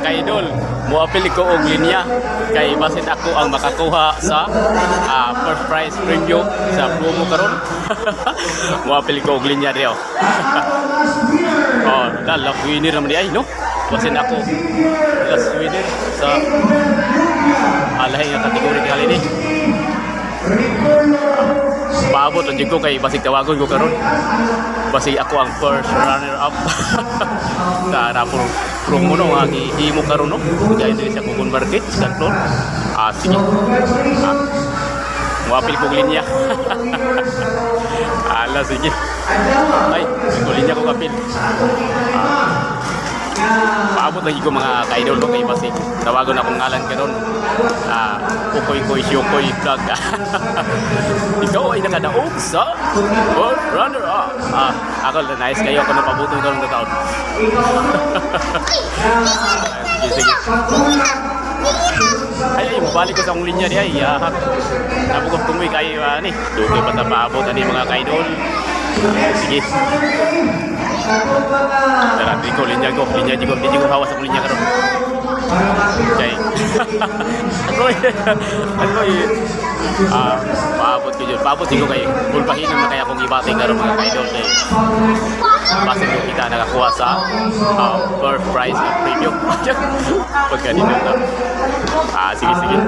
kaidol, muapil ko og linya kay basin ako ang makakuha sa first prize preview sa promo karon. Muapil ko og linya diyo. Oh, last winner naman di ay no. Basin ako last winner sa alahay nga kategori kali ni. Paabot ang ko kay basig tawagon ko karon. Basi ako ang first runner up. Sa rapor promo no nga gihimo karon no. Kaya diri sa Kugon Market sa Klon. Sige. Muapil kong linya. Ala sige. Ay, ko linya ko kapil. Paabot lagi ko mga kaidol ko kay basig tawagon akong ngalan karon. Ukoy Syokoy vlog. Ikaw ay nakadaog sa first runner up. Ako nice kayo ako napabutong karon na taon. Sige. Ay, mabalik ko sa akong linya di ay. Nabugok tumoy kayo ni. Dugay pa ta paabot ani mga kaidol. Sige. Tara, ko linya ko hawas akong linya karon. Okay. Paabot ko kayo. Pulpahinan na kaya akong ibating karon mga kaidol kay base ko kita nakakuha sa first prize na preview. Pagka dito na. Sige.